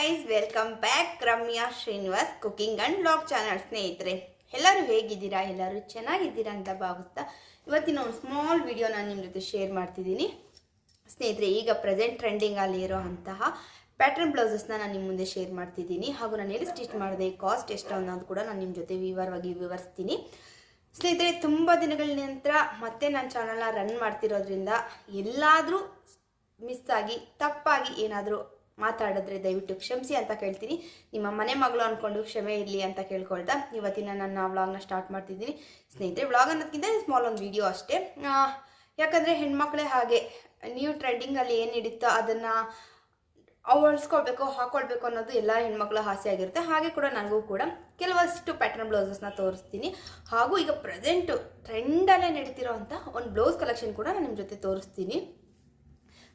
Guys, welcome back Ramya Srinivas cooking and blog channel. ಸ್ನೇಹಿತರೆ, ಎಲ್ಲರೂ ಹೇಗಿದ್ದೀರಾ? ಎಲ್ಲರೂ ಚೆನ್ನಾಗಿದ್ದೀರಾ ಅಂತ ಭಾವಿಸ್ತಾ ಇವತ್ತಿನ ಒಂದು ಸ್ಮಾಲ್ ವಿಡಿಯೋ ನಾನು ನಿಮ್ಮ ಜೊತೆ ಶೇರ್ ಮಾಡ್ತಿದ್ದೀನಿ. ಸ್ನೇಹಿತರೆ, ಈಗ ಪ್ರೆಸೆಂಟ್ ಟ್ರೆಂಡಿಂಗಲ್ಲಿ ಇರೋ ಅಂತಹ ಪ್ಯಾಟರ್ನ್ ಬ್ಲೌಸಸ್ನ ನಾನು ನಿಮ್ಮ ಮುಂದೆ ಶೇರ್ ಮಾಡ್ತಿದ್ದೀನಿ. ಹಾಗೂ ನಾನು ಎಲ್ಲಿ ಸ್ಟಿಚ್ ಮಾಡಿದೆ, ಕಾಸ್ಟ್ ಎಷ್ಟು ಅನ್ನೋದು ಕೂಡ ನಾನು ನಿಮ್ಮ ಜೊತೆ ವಿವರಿಸ್ತೀನಿ. ಸ್ನೇಹಿತರೆ, ತುಂಬ ದಿನಗಳ ನಂತರ ಮತ್ತೆ ನನ್ನ ಚಾನಲ್ನ ರನ್ ಮಾಡ್ತಿರೋದ್ರಿಂದ ಎಲ್ಲಾದರೂ ಮಿಸ್ ಆಗಿ ತಪ್ಪಾಗಿ ಏನಾದರೂ ಮಾತಾಡಿದ್ರೆ ದಯವಿಟ್ಟು ಕ್ಷಮಿಸಿ ಅಂತ ಕೇಳ್ತೀನಿ. ನಿಮ್ಮ ಮನೆ ಮಗಳು ಅಂದ್ಕೊಂಡು ಕ್ಷಮೆ ಇರಲಿ ಅಂತ ಕೇಳ್ಕೊಳ್ತಾ ಇವತ್ತಿನ ನನ್ನ ವ್ಲಾಗ್ನ ಸ್ಟಾರ್ಟ್ ಮಾಡ್ತಿದ್ದೀನಿ. ಸ್ನೇಹಿತರೆ, ವ್ಲಾಗ್ ಅನ್ನೋದಕ್ಕಿಂತ ಸ್ಮಾಲ್ ಒಂದು ವಿಡಿಯೋ ಅಷ್ಟೇ. ಯಾಕಂದರೆ ಹೆಣ್ಮಕ್ಳೇ ಹಾಗೆ, ನೀವು ಟ್ರೆಂಡಿಂಗಲ್ಲಿ ಏನು ಹಿಡಿತೋ ಅದನ್ನು ಹೊಲಿಸ್ಕೊಳ್ಬೇಕು, ಹಾಕ್ಕೊಳ್ಬೇಕು ಅನ್ನೋದು ಎಲ್ಲ ಹೆಣ್ಮಕ್ಳ ಆಸೆ ಆಗಿರುತ್ತೆ. ಹಾಗೆ ಕೂಡ ನನಗೂ ಕೂಡ ಕೆಲವಷ್ಟು ಪ್ಯಾಟರ್ನ್ ಬ್ಲೌಸಸ್ನ ತೋರಿಸ್ತೀನಿ. ಹಾಗೂ ಈಗ ಪ್ರೆಸೆಂಟು ಟ್ರೆಂಡಲ್ಲೇ ನಡೀತಿರೋ ಅಂಥ ಒಂದು ಬ್ಲೌಸ್ ಕಲೆಕ್ಷನ್ ಕೂಡ ನಾನು ನಿಮ್ಮ ಜೊತೆ ತೋರಿಸ್ತೀನಿ.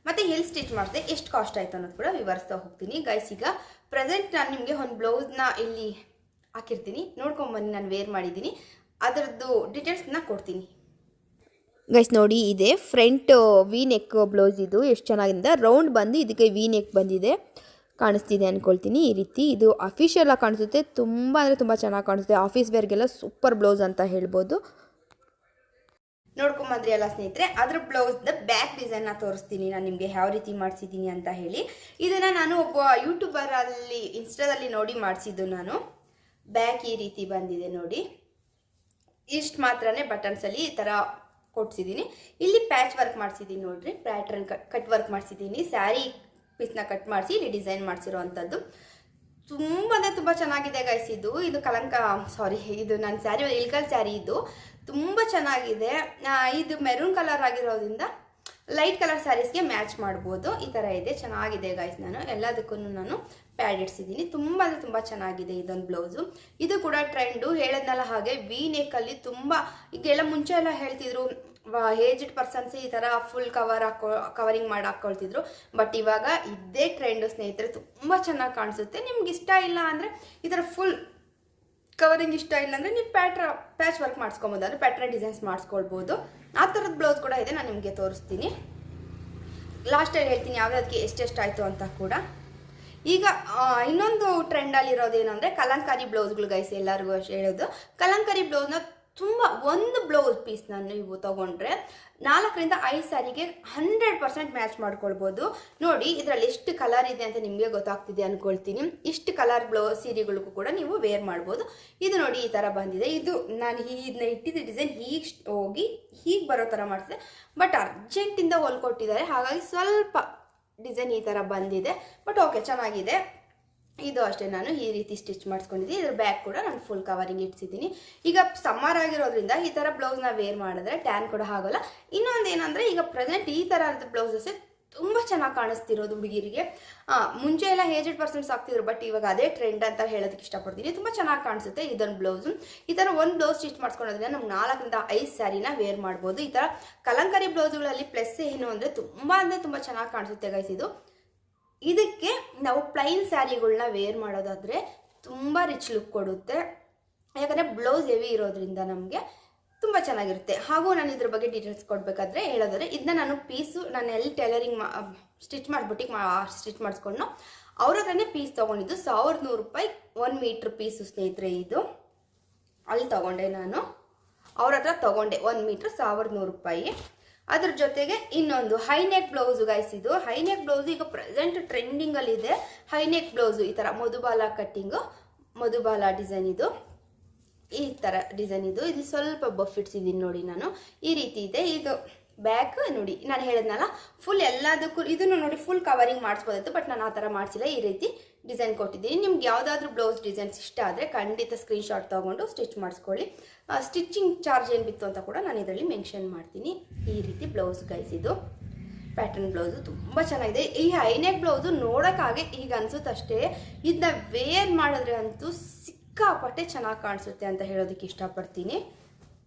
ಮತ್ತು ಎಲ್ಲಿ ಸ್ಟಿಚ್ ಮಾಡಿದೆ, ಎಷ್ಟು ಕಾಸ್ಟ್ ಆಯಿತು ಅನ್ನೋದು ಕೂಡ ವಿವರಿಸ್ತಾ ಹೋಗ್ತೀನಿ. ಗೈಸ್, ಈಗ ಪ್ರೆಸೆಂಟ್ ನಾನು ನಿಮಗೆ ಒಂದು ಬ್ಲೌಸ್ನ ಇಲ್ಲಿ ಹಾಕಿರ್ತೀನಿ, ನೋಡ್ಕೊಂಬನ್ನಿ. ನಾನು ವೇರ್ ಮಾಡಿದ್ದೀನಿ, ಅದರದ್ದು ಡೀಟೇಲ್ಸ್ನ ಕೊಡ್ತೀನಿ. ಗೈಸ್ ನೋಡಿ, ಇದೆ ಫ್ರಂಟ್ ವಿ ನೆಕ್ ಬ್ಲೌಸ್. ಇದು ಎಷ್ಟು ಚೆನ್ನಾಗಿದೆ, ರೌಂಡ್ ಬಂದು ಇದಕ್ಕೆ ವಿ ನೆಕ್ ಬಂದಿದೆ, ಕಾಣಿಸ್ತಿದೆ ಅಂದ್ಕೊಳ್ತೀನಿ. ಈ ರೀತಿ ಇದು ಅಫಿಷಿಯಲ್ ಆಗಿ ಕಾಣಿಸುತ್ತೆ. ತುಂಬ ಅಂದರೆ ತುಂಬ ಚೆನ್ನಾಗಿ ಕಾಣಿಸುತ್ತೆ. ಆಫೀಸ್ ವೇರ್ಗೆಲ್ಲ ಸೂಪರ್ ಬ್ಲೌಸ್ ಅಂತ ಹೇಳ್ಬೋದು. ನೋಡ್ಕೊಂಬಂದ್ರಿ ಅಲ್ಲ ಸ್ನೇಹಿತರೆ, ಅದ್ರ ಬ್ಲೌಸ್ದ ಬ್ಯಾಕ್ ಡಿಸೈನ್ನ ತೋರಿಸ್ತೀನಿ ನಾನು ನಿಮಗೆ, ಯಾವ ರೀತಿ ಮಾಡಿಸಿದ್ದೀನಿ ಅಂತ ಹೇಳಿ. ಇದನ್ನು ನಾನು ಒಬ್ಬ ಯೂಟ್ಯೂಬರಲ್ಲಿ ಇನ್ಸ್ಟಾದಲ್ಲಿ ನೋಡಿ ಮಾಡಿಸಿದ್ದು ನಾನು. ಬ್ಯಾಕ್ ಈ ರೀತಿ ಬಂದಿದೆ ನೋಡಿ, ಇಷ್ಟು ಮಾತ್ರನೇ ಬಟನ್ಸಲ್ಲಿ ಈ ಥರ ಕೊಡ್ಸಿದ್ದೀನಿ. ಇಲ್ಲಿ ಪ್ಯಾಚ್ ವರ್ಕ್ ಮಾಡಿಸಿದ್ದೀನಿ ನೋಡ್ರಿ, ಪ್ಯಾಟ್ರನ್ ಕಟ್ ವರ್ಕ್ ಮಾಡಿಸಿದ್ದೀನಿ. ಸ್ಯಾರಿ ಪೀಸ್ನ ಕಟ್ ಮಾಡಿಸಿ ಇಲ್ಲಿ ಡಿಸೈನ್ ಮಾಡಿಸಿರೋ ಅಂಥದ್ದು. ತುಂಬ ಅಂದರೆ ತುಂಬ ಚೆನ್ನಾಗಿದೆ ಗೈಸ್. ಇದು ಇದು ನನ್ನ ಸ್ಯಾರಿ ಇಲ್ಕಲ್ ಸ್ಯಾರಿ. ಇದು ತುಂಬ ಚೆನ್ನಾಗಿದೆ. ಇದು ಮೆರೂನ್ ಕಲರ್ ಆಗಿರೋದ್ರಿಂದ ಲೈಟ್ ಕಲರ್ ಸ್ಯಾರೀಸ್ಗೆ ಮ್ಯಾಚ್ ಮಾಡ್ಬೋದು. ಈ ಥರ ಇದೆ, ಚೆನ್ನಾಗಿದೆ ಗೈಸ್. ನಾನು ಎಲ್ಲದಕ್ಕೂ ನಾನು ಪ್ಯಾಡ್ ಇಡ್ಸಿದ್ದೀನಿ. ತುಂಬ ಅಂದರೆ ತುಂಬ ಚೆನ್ನಾಗಿದೆ ಇದೊಂದು ಬ್ಲೌಸು. ಇದು ಕೂಡ ಟ್ರೆಂಡು, ಹೇಳದ್ನಲ್ಲ ಹಾಗೆ ವಿ ನೆಕ್ಕಲ್ಲಿ ತುಂಬ. ಈಗೆಲ್ಲ ಮುಂಚೆ ಎಲ್ಲ ಹೇಳ್ತಿದ್ರು ಏಜ್ಡ್ ಪರ್ಸನ್ಸ್ ಈ ಥರ ಫುಲ್ ಕವರಿಂಗ್ ಮಾಡಿ ಹಾಕ್ಕೊಳ್ತಿದ್ರು. ಬಟ್ ಇವಾಗ ಇದೇ ಟ್ರೆಂಡು ಸ್ನೇಹಿತರೆ, ತುಂಬ ಚೆನ್ನಾಗಿ ಕಾಣಿಸುತ್ತೆ. ನಿಮ್ಗೆ ಇಷ್ಟ ಇಲ್ಲ ಅಂದರೆ ಈ ಥರ ಫುಲ್ ಕವರಿಂಗ್ ಇಷ್ಟ ಇಲ್ಲ ಅಂದರೆ ನೀವು ಪ್ಯಾಚ್ ವರ್ಕ್ ಮಾಡಿಸ್ಕೊಬೋದು, ಅಂದರೆ ಪ್ಯಾಟ್ರನ್ ಡಿಸೈನ್ಸ್ ಮಾಡಿಸ್ಕೊಳ್ಬೋದು. ಆ ಥರದ ಬ್ಲೌಸ್ ಕೂಡ ಇದೆ, ನಾನು ನಿಮಗೆ ತೋರಿಸ್ತೀನಿ. ಲಾಸ್ಟಲ್ಲಿ ಹೇಳ್ತೀನಿ ಯಾವುದಕ್ಕೆ ಎಷ್ಟೆಷ್ಟಾಯಿತು ಅಂತ ಕೂಡ. ಈಗ ಇನ್ನೊಂದು ಟ್ರೆಂಡಲ್ಲಿರೋದೇನು ಅಂದರೆ ಕಲಂಕಾರಿ ಬ್ಲೌಸ್ಗಳು ಗೈಸ್. ಎಲ್ಲರಿಗೂ ಹೇಳೋದು ಕಲಂಕಾರಿ ಬ್ಲೌಸ್ನ ತುಂಬ ಒಂದು ಬ್ಲೌಸ್ ಪೀಸ್ನ ನೀವು ತೊಗೊಂಡ್ರೆ 4ರಿಂದ 5 ಸ್ಯಾರಿಗೆ 100% ಮ್ಯಾಚ್ ಮಾಡ್ಕೊಳ್ಬೋದು. ನೋಡಿ ಇದರಲ್ಲಿ ಎಷ್ಟು ಕಲರ್ ಇದೆ ಅಂತ ನಿಮಗೆ ಗೊತ್ತಾಗ್ತಿದೆ ಅಂದ್ಕೊಳ್ತೀನಿ. ಇಷ್ಟು ಕಲರ್ ಸೀರೆಗಳಿಗೂ ಕೂಡ ನೀವು ವೇರ್ ಮಾಡ್ಬೋದು. ಇದು ನೋಡಿ ಈ ಥರ ಬಂದಿದೆ. ಇದು ನಾನು ಇದನ್ನ ಇಟ್ಟಿದ್ದ ಡಿಸೈನ್ ಹೀಗೆ ಬರೋ ಥರ ಮಾಡಿಸಿದೆ, ಬಟ್ ಅರ್ಜೆಂಟಿಂದ ಹೊಲ್ಕೊಟ್ಟಿದ್ದಾರೆ, ಹಾಗಾಗಿ ಸ್ವಲ್ಪ ಡಿಸೈನ್ ಈ ಥರ ಬಂದಿದೆ. ಬಟ್ ಓಕೆ, ಚೆನ್ನಾಗಿದೆ. ಇದು ಅಷ್ಟೇ, ನಾನು ಈ ರೀತಿ ಸ್ಟಿಚ್ ಮಾಡಿಸ್ಕೊಂಡಿದ್ದೀನಿ. ಇದ್ರ ಬ್ಯಾಕ್ ಕೂಡ ನಾನು ಫುಲ್ ಕವರಿಂಗ್ ಇಡ್ಸಿದ್ದೀನಿ. ಈಗ ಸಮ್ಮರ್ ಆಗಿರೋದ್ರಿಂದ ಈ ಥರ ಬ್ಲೌಸ್ನ ವೇರ್ ಮಾಡಿದ್ರೆ ಟ್ಯಾನ್ ಕೂಡ ಆಗೋಲ್ಲ. ಇನ್ನೊಂದು ಏನಂದರೆ, ಈಗ ಪ್ರೆಸೆಂಟ್ ಈ ಥರ ಬ್ಲೌಸಸ್ ತುಂಬ ಚೆನ್ನಾಗಿ ಕಾಣಿಸ್ತಿರೋದು ಹುಡುಗಿರಿಗೆ. ಮುಂಚೆ ಎಲ್ಲ ಏಜ್ಡ್ ಪರ್ಸನ್ಸ್ ಆಗ್ತಿದ್ರು, ಬಟ್ ಇವಾಗ ಅದೇ ಟ್ರೆಂಡ್ ಅಂತ ಹೇಳೋದಕ್ಕೆ ಇಷ್ಟಪಡ್ತೀನಿ. ತುಂಬ ಚೆನ್ನಾಗಿ ಕಾಣಿಸುತ್ತೆ ಇದೊಂದು ಬ್ಲೌಸು. ಈ ಥರ ಒಂದು ಬ್ಲೌಸ್ ಸ್ಟಿಚ್ ಮಾಡಿಸ್ಕೊಳ್ಳೋದ್ರಿಂದ ನಮ್ಗೆ 4ರಿಂದ 5 ಸ್ಯಾರಿನ ವೇರ್ ಮಾಡ್ಬೋದು. ಈ ಥರ ಕಲಂಕಾರಿ ಬ್ಲೌಸ್ಗಳಲ್ಲಿ ಪ್ಲಸ್ ಏನು ಅಂದರೆ ತುಂಬ ಚೆನ್ನಾಗಿ ಕಾಣಿಸುತ್ತೆ ಗೈಸ್. ಇದಕ್ಕೆ ನಾವು ಪ್ಲೈನ್ ಸ್ಯಾರಿಗಳನ್ನ ವೇರ್ ಮಾಡೋದಾದರೆ ತುಂಬ ರಿಚ್ ಲುಕ್ ಕೊಡುತ್ತೆ. ಯಾಕಂದರೆ ಬ್ಲೌಸ್ ಹೆವಿ ಇರೋದ್ರಿಂದ ನಮಗೆ ತುಂಬ ಚೆನ್ನಾಗಿರುತ್ತೆ. ಹಾಗೂ ನಾನು ಇದ್ರ ಬಗ್ಗೆ ಡೀಟೇಲ್ಸ್ ಕೊಡಬೇಕಾದ್ರೆ ಹೇಳೋದಾದ್ರೆ, ಇದನ್ನ ನಾನು ಎಲ್ಲಿ ಟೈಲರಿಂಗ್ ಸ್ಟಿಚ್ ಮಾಡಿಸ್ಕೊಂಡು ಅವ್ರ ಹತ್ರನೇ ಪೀಸ್ ತೊಗೊಂಡಿದ್ದು. 1100 ರೂಪಾಯಿ 1 ಮೀಟ್ರ್ ಪೀಸು ಸ್ನೇಹಿತರೆ. ಇದು ಅಲ್ಲಿ ತೊಗೊಂಡೆ, ನಾನು ಅವ್ರ ಹತ್ರ ತೊಗೊಂಡೆ 1 ಮೀಟ್ರ್ 1100 ರೂಪಾಯಿ. ಅದ್ರ ಜೊತೆಗೆ ಇನ್ನೊಂದು ಹೈನೆಕ್ ಬ್ಲೌಸು ಗೈಸ್. ಇದು ಹೈನೆಕ್ ಬ್ಲೌಸು ಈಗ ಪ್ರೆಸೆಂಟ್ ಟ್ರೆಂಡಿಂಗಲ್ಲಿದೆ. ಹೈನೆಕ್ ಬ್ಲೌಸು ಈ ಥರ ಮಧುಬಾಲ ಕಟ್ಟಿಂಗು, ಮಧುಬಾಲ ಡಿಸೈನ್. ಇದು ಈ ಥರ ಡಿಸೈನ್. ಇದು ಸ್ವಲ್ಪ ಬಫ್ ಇಡ್ಸಿದ್ದೀನಿ ನೋಡಿ ನಾನು, ಈ ರೀತಿ ಇದೆ. ಇದು ಬ್ಯಾಕ್ ನೋಡಿ, ನಾನು ಹೇಳಿದ್ನಲ್ಲ ಫುಲ್ ಎಲ್ಲದಕ್ಕೂ ಇದನ್ನು ನೋಡಿ ಫುಲ್ ಕವರಿಂಗ್ ಮಾಡಿಸ್ಬೋದಿತ್ತು, ಬಟ್ ನಾನು ಆ ಥರ ಮಾಡಿಸಿಲ್ಲ. ಈ ರೀತಿ ಡಿಸೈನ್ ಕೊಟ್ಟಿದ್ದೀನಿ. ನಿಮ್ಗೆ ಯಾವುದಾದ್ರೂ ಬ್ಲೌಸ್ ಡಿಸೈನ್ಸ್ ಇಷ್ಟ ಆದರೆ ಖಂಡಿತ ಸ್ಕ್ರೀನ್ಶಾಟ್ ತೊಗೊಂಡು ಸ್ಟಿಚ್ ಮಾಡಿಸ್ಕೊಳ್ಳಿ. ಸ್ಟಿಚಿಂಗ್ ಚಾರ್ಜ್ ಏನು ಬಿತ್ತು ಅಂತ ಕೂಡ ನಾನು ಇದರಲ್ಲಿ ಮೆನ್ಷನ್ ಮಾಡ್ತೀನಿ. ಈ ರೀತಿ ಬ್ಲೌಸ್ ಗೈಸ್, ಇದು ಪ್ಯಾಟರ್ನ್ ಬ್ಲೌಸು ತುಂಬ ಚೆನ್ನಾಗಿದೆ. ಈ ಹೈನೆಕ್ ಬ್ಲೌಸು ನೋಡೋಕ್ಕಾಗೆ ಈಗ ಅನಿಸುತ್ತಷ್ಟೇ, ಇದನ್ನ ವೇರ್ ಮಾಡಿದ್ರೆ ಅಂತೂ ಸಿಕ್ಕಾಪಟ್ಟೆ ಚೆನ್ನಾಗಿ ಕಾಣಿಸುತ್ತೆ ಅಂತ ಹೇಳೋದಕ್ಕೆ ಇಷ್ಟಪಡ್ತೀನಿ.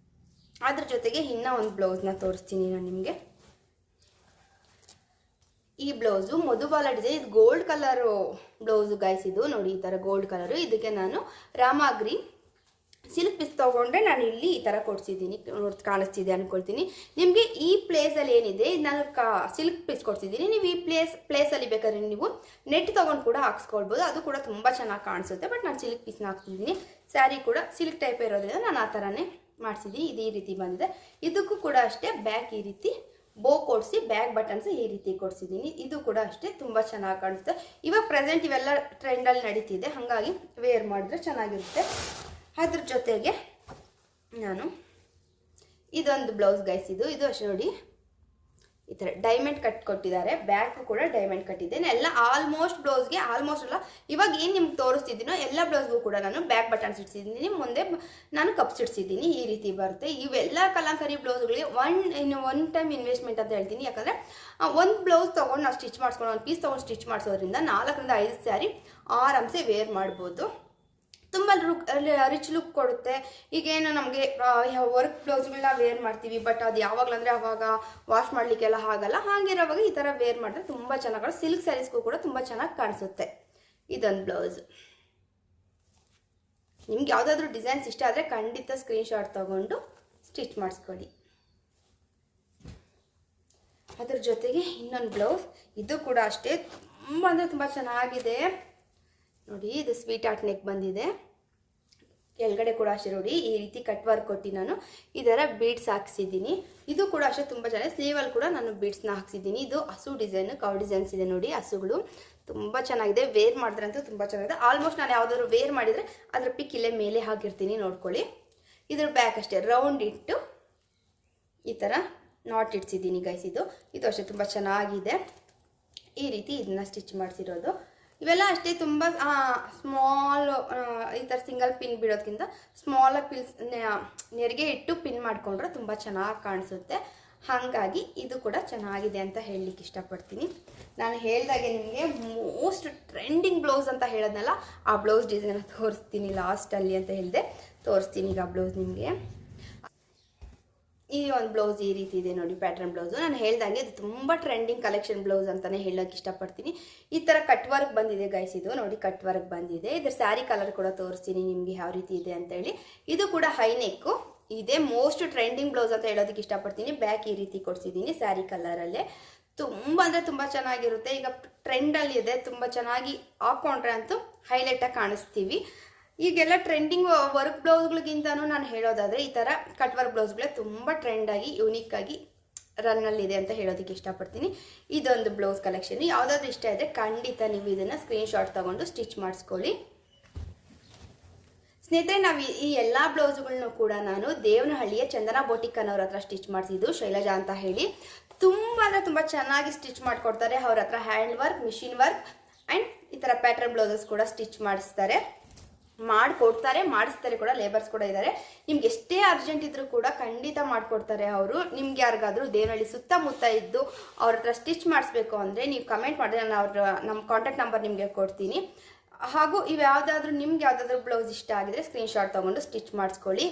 ಅದ್ರ ಜೊತೆಗೆ ಇನ್ನೂ ಒಂದು ಬ್ಲೌಸ್ನ ತೋರಿಸ್ತೀನಿ ನಾನು ನಿಮಗೆ. ಈ ಬ್ಲೌಸು ಮಧುಬಾಲ ಡಿಸೈನ್. ಇದು ಗೋಲ್ಡ್ ಕಲರು ಬ್ಲೌಸು ಗೈಸ್. ಇದು ನೋಡಿ ಈ ಥರ ಗೋಲ್ಡ್ ಕಲರು. ಇದಕ್ಕೆ ನಾನು ರಾಮ ಗ್ರೀನ್ ಸಿಲ್ಕ್ ಪೀಸ್ ತೊಗೊಂಡ್ರೆ ನಾನು ಇಲ್ಲಿ ಈ ಥರ ಕೊಡ್ಸಿದ್ದೀನಿ, ಕಾಣಿಸ್ತಿದೆ ಅಂದ್ಕೊಳ್ತೀನಿ. ನಿಮಗೆ ಈ ಪ್ಲೇಸಲ್ಲಿ ಏನಿದೆ ನಾನು ಸಿಲ್ಕ್ ಪೀಸ್ ಕೊಡ್ಸಿದ್ದೀನಿ. ನೀವು ಈ ಪ್ಲೇಸಲ್ಲಿ ಬೇಕಾದ್ರೆ ನೀವು ನೆಟ್ ತೊಗೊಂಡು ಕೂಡ ಹಾಕ್ಸ್ಕೊಳ್ಬೋದು, ಅದು ಕೂಡ ತುಂಬ ಚೆನ್ನಾಗಿ ಕಾಣಿಸುತ್ತೆ. ಬಟ್ ನಾನು ಸಿಲ್ಕ್ ಪೀಸ್ನ ಹಾಕ್ತಿದ್ದೀನಿ. ಸ್ಯಾರಿ ಕೂಡ ಸಿಲ್ಕ್ ಟೈಪ್ ಇರೋದ್ರಿಂದ ನಾನು ಆ ಥರನೇ ಮಾಡಿಸಿದ್ದೀನಿ. ಇದು ಈ ರೀತಿ ಬಂದಿದೆ. ಇದಕ್ಕೂ ಕೂಡ ಅಷ್ಟೇ ಬ್ಯಾಕ್ ಈ ರೀತಿ ಬೋ ಕೊಡಿಸಿ ಬ್ಯಾಕ್ ಬಟನ್ಸ್ ಈ ರೀತಿ ಕೊಡಿಸಿದ್ದೀನಿ. ಇದು ಕೂಡ ಅಷ್ಟೇ ತುಂಬ ಚೆನ್ನಾಗಿ ಕಾಣಿಸುತ್ತೆ. ಇವಾಗ ಪ್ರೆಸೆಂಟ್ ಇವೆಲ್ಲ ಟ್ರೆಂಡಲ್ಲಿ ನಡೀತಿದೆ, ಹಾಗಾಗಿ ವೇರ್ ಮಾಡಿದ್ರೆ ಚೆನ್ನಾಗಿರುತ್ತೆ. ಅದ್ರ ಜೊತೆಗೆ ನಾನು ಇದೊಂದು ಬ್ಲೌಸ್ ಗೈಸ್, ಇದು ಅಷ್ಟೇ ನೋಡಿ ಈ ಥರ ಡೈಮಂಡ್ ಕಟ್ ಕೊಟ್ಟಿದ್ದಾರೆ. ಬ್ಯಾಕು ಕೂಡ ಡೈಮಂಡ್ ಕಟ್ಟಿದ್ದೇನೆ. ಎಲ್ಲ ಆಲ್ಮೋಸ್ಟ್ ಬ್ಲೌಸ್ಗೆ ಆಲ್ಮೋಸ್ಟ್ ಅಲ್ಲ, ಇವಾಗ ಏನು ನಿಮ್ಗೆ ತೋರಿಸ್ತಿದ್ದೀನೋ ಎಲ್ಲ ಬ್ಲೌಸ್ಗೂ ಕೂಡ ನಾನು ಬ್ಯಾಕ್ ಬಟನ್ಸ್ ಇಡ್ಸಿದ್ದೀನಿ, ಮುಂದೆ ನಾನು ಕಪ್ಸ್ ಇಡ್ಸಿದ್ದೀನಿ. ಈ ರೀತಿ ಬರುತ್ತೆ. ಇವೆಲ್ಲ ಕಲಂಕಾರಿ ಬ್ಲೌಸ್ಗಳಿಗೆ ಒನ್ ಟೈಮ್ ಇನ್ವೆಸ್ಟ್ಮೆಂಟ್ ಅಂತ ಹೇಳ್ತೀನಿ. ಯಾಕಂದರೆ ಒಂದು ಬ್ಲೌಸ್ ತೊಗೊಂಡು ನಾವು ಸ್ಟಿಚ್ ಮಾಡಿಸ್ಕೊಂಡು ಒಂದು ಪೀಸ್ ತೊಗೊಂಡು ಸ್ಟಿಚ್ ಮಾಡಿಸೋದ್ರಿಂದ 4 ರಿಂದ 5 ಸ್ಯಾರಿ ಆರಾಮ್ಸೆ ವೇರ್ ಮಾಡ್ಬೋದು. ತುಂಬ ರಿಚ್ ಲುಕ್ ಕೊಡುತ್ತೆ. ಈಗೇನು ನಮಗೆ ವರ್ಕ್ ಬ್ಲೌಸ್ಗಳನ್ನ ವೇರ್ ಮಾಡ್ತೀವಿ, ಬಟ್ ಅದು ಯಾವಾಗಲಂದರೆ ಆವಾಗ ವಾಶ್ ಮಾಡಲಿಕ್ಕೆಲ್ಲ ಆಗಲ್ಲ. ಹಾಗಿರೋವಾಗ ಈ ಥರ ವೇರ್ ಮಾಡಿದ್ರೆ ತುಂಬ ಚೆನ್ನಾಗಿ ಸಿಲ್ಕ್ ಸ್ಯಾರೀಸ್ಗೂ ಕೂಡ ತುಂಬ ಚೆನ್ನಾಗಿ ಕಾಣಿಸುತ್ತೆ. ಇದೊಂದು ಬ್ಲೌಸ್. ನಿಮ್ಗೆ ಯಾವುದಾದ್ರೂ ಡಿಸೈನ್ಸ್ ಇಷ್ಟ ಆದರೆ ಖಂಡಿತ ಸ್ಕ್ರೀನ್ಶಾಟ್ ತೊಗೊಂಡು ಸ್ಟಿಚ್ ಮಾಡಿಸ್ಕೊಳ್ಳಿ. ಅದ್ರ ಜೊತೆಗೆ ಇನ್ನೊಂದು ಬ್ಲೌಸ್, ಇದು ಕೂಡ ಅಷ್ಟೇ ತುಂಬ ಅಂದರೆ ತುಂಬ ಚೆನ್ನಾಗಿದೆ ನೋಡಿ. ಇದು ಸ್ವೀಟ್ ಆರ್ಟ್ ನೆಕ್ ಬಂದಿದೆ. ಕೆಳಗಡೆ ಕೂಡ ಅಷ್ಟೇ ನೋಡಿ ಈ ರೀತಿ ಕಟ್ ವರ್ಕ್ ಕೊಟ್ಟು ನಾನು ಇದರ ಬೀಡ್ಸ್ ಹಾಕ್ಸಿದ್ದೀನಿ. ಇದು ಕೂಡ ಅಷ್ಟೇ ತುಂಬ ಚೆನ್ನಾಗಿ. ಸ್ಲೀವಲ್ಲಿ ಕೂಡ ನಾನು ಬೀಡ್ಸ್ನ ಹಾಕ್ಸಿದ್ದೀನಿ. ಇದು ಹಸು ಡಿಸೈನ್, ಕವ್ ಡಿಸೈನ್ಸ್ ಇದೆ ನೋಡಿ. ಹಸುಗಳು ತುಂಬ ಚೆನ್ನಾಗಿದೆ. ವೇರ್ ಮಾಡಿದ್ರಂತೂ ತುಂಬ ಚೆನ್ನಾಗಿದೆ. ಆಲ್ಮೋಸ್ಟ್ ನಾನು ಯಾವುದಾದ್ರು ವೇರ್ ಮಾಡಿದರೆ ಅದರ ಪಿಕ್ ಇಲ್ಲೇ ಮೇಲೆ ಹಾಕಿರ್ತೀನಿ, ನೋಡ್ಕೊಳ್ಳಿ. ಇದ್ರ ಬ್ಯಾಕ್ ಅಷ್ಟೇ ರೌಂಡ್ ಇಟ್ಟು ಈ ಥರ ನಾಟ್ ಇಡ್ಸಿದ್ದೀನಿ ಗೈಸ್. ಇದು ಅಷ್ಟೇ ತುಂಬ ಚೆನ್ನಾಗಿದೆ. ಈ ರೀತಿ ಇದನ್ನ ಸ್ಟಿಚ್ ಮಾಡಿಸಿರೋದು. ಇವೆಲ್ಲ ಅಷ್ಟೇ ತುಂಬ ಸ್ಮಾಲ್, ಈ ಥರ ಸಿಂಗಲ್ ಪಿನ್ ಬಿಡೋದಕ್ಕಿಂತ ಸ್ಮಾಲಾಗಿ ಪಿಲ್ಸ್ ನೆರಿಗೆ ಇಟ್ಟು ಪಿನ್ ಮಾಡಿಕೊಂಡ್ರೆ ತುಂಬ ಚೆನ್ನಾಗಿ ಕಾಣಿಸುತ್ತೆ. ಹಾಗಾಗಿ ಇದು ಕೂಡ ಚೆನ್ನಾಗಿದೆ ಅಂತ ಹೇಳಲಿಕ್ಕೆ ಇಷ್ಟಪಡ್ತೀನಿ. ನಾನು ಹೇಳಿದಾಗೆ ನಿಮಗೆ ಮೋಸ್ಟ್ ಟ್ರೆಂಡಿಂಗ್ ಬ್ಲೌಸ್ ಅಂತ ಹೇಳೋದ್ನಲ್ಲ, ಆ ಬ್ಲೌಸ್ ಡಿಸೈನ್ ತೋರಿಸ್ತೀನಿ ಲಾಸ್ಟಲ್ಲಿ ಅಂತ ಹೇಳಿದೆ. ತೋರಿಸ್ತೀನಿ ಈಗ ಬ್ಲೌಸ್ ನಿಮಗೆ. ಈ ಒಂದು ಬ್ಲೌಸ್ ಈ ರೀತಿ ಇದೆ ನೋಡಿ, ಪ್ಯಾಟರ್ನ್ ಬ್ಲೌಸು. ನಾನು ಹೇಳ್ದಂಗೆ ಇದು ತುಂಬ ಟ್ರೆಂಡಿಂಗ್ ಕಲೆಕ್ಷನ್ ಬ್ಲೌಸ್ ಅಂತಲೇ ಹೇಳೋಕ್ಕೆ ಇಷ್ಟಪಡ್ತೀನಿ. ಈ ಥರ ಕಟ್ ವರ್ಕ್ ಬಂದಿದೆ ಗೈಸ್. ಇದು ನೋಡಿ ಕಟ್ ವರ್ಕ್ ಬಂದಿದೆ. ಇದ್ರ ಸ್ಯಾರಿ ಕಲರ್ ಕೂಡ ತೋರಿಸ್ತೀನಿ ನಿಮಗೆ ಯಾವ ರೀತಿ ಇದೆ ಅಂತೇಳಿ. ಇದು ಕೂಡ ಹೈ ನೆಕ್ಕು ಇದೆ. ಮೋಸ್ಟ್ ಟ್ರೆಂಡಿಂಗ್ ಬ್ಲೌಸ್ ಅಂತ ಹೇಳೋದಕ್ಕೆ ಇಷ್ಟಪಡ್ತೀನಿ. ಬ್ಯಾಕ್ ಈ ರೀತಿ ಕೊಡಿಸಿದ್ದೀನಿ ಸ್ಯಾರಿ ಕಲರಲ್ಲೇ. ತುಂಬ ಅಂದರೆ ತುಂಬ ಚೆನ್ನಾಗಿರುತ್ತೆ. ಈಗ ಟ್ರೆಂಡಲ್ಲಿ ಇದೆ, ತುಂಬ ಚೆನ್ನಾಗಿ ಹಾಕ್ಕೊಂಡ್ರೆ ಅಂತೂ ಹೈಲೈಟಾಗಿ ಕಾಣಿಸ್ತೀವಿ. ಈಗೆಲ್ಲ ಟ್ರೆಂಡಿಂಗ್ ವರ್ಕ್ ಬ್ಲೌಸ್ಗಳಿಗಿಂತನೂ ನಾನು ಹೇಳೋದಾದರೆ ಈ ಥರ ಕಟ್ ವರ್ಕ್ ಬ್ಲೌಸ್ಗಳೇ ತುಂಬ ಟ್ರೆಂಡಾಗಿ ಯೂನಿಕ್ಕಾಗಿ ರನ್ನಲ್ಲಿದೆ ಅಂತ ಹೇಳೋದಕ್ಕೆ ಇಷ್ಟಪಡ್ತೀನಿ. ಇದೊಂದು ಬ್ಲೌಸ್ ಕಲೆಕ್ಷನ್. ಯಾವುದಾದ್ರೂ ಇಷ್ಟ ಇದ್ದರೆ ಖಂಡಿತ ನೀವು ಇದನ್ನು ಸ್ಕ್ರೀನ್ಶಾಟ್ ತೊಗೊಂಡು ಸ್ಟಿಚ್ ಮಾಡಿಸ್ಕೊಳ್ಳಿ. ಸ್ನೇಹಿತರೆ, ನಾವು ಈ ಎಲ್ಲ ಬ್ಲೌಸ್ಗಳನ್ನೂ ಕೂಡ ನಾನು ದೇವನಹಳ್ಳಿಯ ಚಂದನ ಬೋಟಿಕ್ ಅನ್ನೋರ ಹತ್ರ ಸ್ಟಿಚ್ ಮಾಡಿಸಿದ್ದು, ಶೈಲಜಾ ಅಂತ ಹೇಳಿ. ತುಂಬ ಅಂದರೆ ತುಂಬ ಚೆನ್ನಾಗಿ ಸ್ಟಿಚ್ ಮಾಡಿಕೊಡ್ತಾರೆ. ಅವ್ರ ಹತ್ರ hand work, machine work and ಈ ಥರ ಪ್ಯಾಟರ್ನ್ ಬ್ಲೌಸಸ್ ಕೂಡ ಸ್ಟಿಚ್ ಮಾಡಿಸ್ತಾರೆ ಕೂಡ. ಲೇಬರ್ಸ್ ಕೂಡ ಇದ್ದಾರೆ. ನಿಮ್ಗೆ ಎಷ್ಟೇ ಅರ್ಜೆಂಟ್ ಇದ್ರೂ ಕೂಡ ಖಂಡಿತ ಮಾಡಿಕೊಡ್ತಾರೆ ಅವರು. ನಿಮ್ಗೆ ಯಾರಿಗಾದ್ರೂ ದೇವನಹಳ್ಳಿ ಸುತ್ತಮುತ್ತ ಇದ್ದು ಅವ್ರ ಹತ್ರ ಸ್ಟಿಚ್ ಮಾಡಿಸ್ಬೇಕು ಅಂದರೆ ನೀವು ಕಮೆಂಟ್ ಮಾಡಿದ್ರೆ ನಾನು ನಮ್ಮ ಕಾಂಟ್ಯಾಕ್ಟ್ ನಂಬರ್ ನಿಮಗೆ ಕೊಡ್ತೀನಿ. ಹಾಗೂ ಇವ್ಯಾವುದಾದ್ರೂ ನಿಮ್ಗೆ ಯಾವುದಾದ್ರೂ ಬ್ಲೌಸ್ ಇಷ್ಟ ಆಗಿದ್ರೆ ಸ್ಕ್ರೀನ್ಶಾಟ್ ತೊಗೊಂಡು ಸ್ಟಿಚ್ ಮಾಡಿಸ್ಕೊಳ್ಳಿ.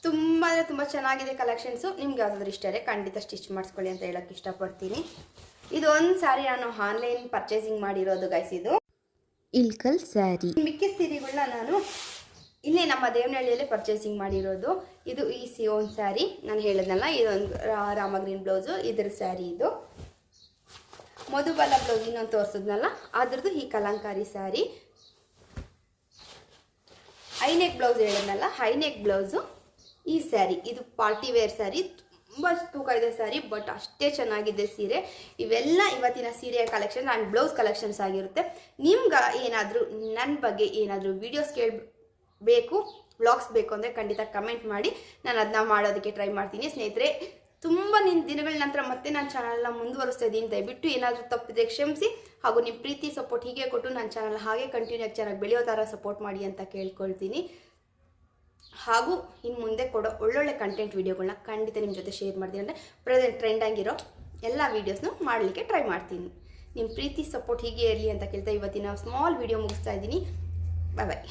ತುಂಬ ಅಂದರೆ ತುಂಬ ಚೆನ್ನಾಗಿದೆ ಕಲೆಕ್ಷನ್ಸು. ನಿಮ್ಗೆ ಯಾವುದಾದ್ರೂ ಇಷ್ಟ ಇದೆ ಖಂಡಿತ ಸ್ಟಿಚ್ ಮಾಡಿಸ್ಕೊಳ್ಳಿ ಅಂತ ಹೇಳೋಕ್ಕೆ ಇಷ್ಟಪಡ್ತೀನಿ. ಇದೊಂದು ಸ್ಯಾರಿ ನಾನು ಆನ್ಲೈನ್ ಪರ್ಚೇಸಿಂಗ್ ಮಾಡಿರೋದು ಗೈಸ್. ಇದು ಇಲ್ಕಲ್ ಸ್ಯಾರಿ. ಮಿಕ್ಕಿ ಸೀರೆಗಳನ್ನ ನಾನು ಇಲ್ಲೇ ನಮ್ಮ ದೇವನಹಳ್ಳಿಯಲ್ಲೇ ಪರ್ಚೇಸಿಂಗ್ ಮಾಡಿರೋದು. ಇದು ಈ ಒಂದು ಸ್ಯಾರಿ ನಾನು ಹೇಳಿದ್ನಲ್ಲ, ಇದೊಂದು ರಾಮಗ್ರೀನ್ ಬ್ಲೌಸು, ಇದ್ರ ಸ್ಯಾರಿ. ಇದು ಮಧುಬಾಲ ಬ್ಲೌಸ್ ಇನ್ನೊಂದು ತೋರಿಸಿದ್ನಲ್ಲ ಅದ್ರದ್ದು ಈ ಕಲಂಕಾರಿ ಸ್ಯಾರಿ. ಹೈನೆಕ್ ಬ್ಲೌಸ್ ಹೇಳಿದ್ನಲ್ಲ, ಹೈನೆಕ್ ಬ್ಲೌಸು ಈ ಸ್ಯಾರಿ. ಇದು ಪಾರ್ಟಿ ವೇರ್ ಸ್ಯಾರಿ. ತುಂಬ ತೂಕ ಇದೆ ಸ್ಯಾರಿ, ಬಟ್ ಅಷ್ಟೇ ಚೆನ್ನಾಗಿದೆ ಸೀರೆ. ಇವೆಲ್ಲ ಇವತ್ತಿನ ಸೀರೆಯ ಕಲೆಕ್ಷನ್ ಆ್ಯಂಡ್ ಬ್ಲೌಸ್ ಕಲೆಕ್ಷನ್ಸ್ ಆಗಿರುತ್ತೆ. ನಿಮ್ಗೆ ಏನಾದರೂ ನನ್ನ ಬಗ್ಗೆ ಏನಾದರೂ ವೀಡಿಯೋಸ್ ಕೇಳಬೇಕು, ವ್ಲಾಗ್ಸ್ ಬೇಕು ಅಂದರೆ ಖಂಡಿತ ಕಮೆಂಟ್ ಮಾಡಿ, ನಾನು ಅದನ್ನ ಮಾಡೋದಕ್ಕೆ ಟ್ರೈ ಮಾಡ್ತೀನಿ. ಸ್ನೇಹಿತರೆ, ತುಂಬ ದಿನಗಳ ನಂತರ ಮತ್ತೆ ನನ್ನ ಚಾನಲ್ನ ಮುಂದುವರಿಸ್ತಾ ಇದ್ದೀನಿ. ದಯವಿಟ್ಟು ಏನಾದರೂ ತಪ್ಪಿದೆ ಕ್ಷಮಿಸಿ. ಹಾಗೂ ನಿಮ್ಮ ಪ್ರೀತಿ ಸಪೋರ್ಟ್ ಹೀಗೆ ಕೊಟ್ಟು ನನ್ನ ಚಾನಲ್ ಹಾಗೆ ಕಂಟಿನ್ಯೂ ಚೆನ್ನಾಗಿ ಬೆಳೆಯೋ ಥರ ಸಪೋರ್ಟ್ ಮಾಡಿ ಅಂತ ಕೇಳ್ಕೊಳ್ತೀನಿ. ಹಾಗೂ ಇನ್ನು ಮುಂದೆ ಕೊಡೋ ಒಳ್ಳೊಳ್ಳೆ ಕಂಟೆಂಟ್ ವೀಡಿಯೋಗಳನ್ನ ಖಂಡಿತ ನಿಮ್ಮ ಜೊತೆ ಶೇರ್ ಮಾಡ್ತೀನಿ. ಅಂದರೆ ಪ್ರೆಸೆಂಟ್ ಟ್ರೆಂಡ್ ಆಗಿರೋ ಎಲ್ಲ ವೀಡಿಯೋಸ್ನು ಮಾಡಲಿಕ್ಕೆ ಟ್ರೈ ಮಾಡ್ತೀನಿ. ನಿಮ್ಮ ಪ್ರೀತಿ ಸಪೋರ್ಟ್ ಹೀಗೆ ಇರಲಿ ಅಂತ ಕೇಳ್ತಾ ಇವತ್ತಿನ ಸ್ಮಾಲ್ ವೀಡಿಯೋ ಮುಗಿಸ್ತಾ ಇದ್ದೀನಿ. ಬಾಯ್ ಬಾಯ್.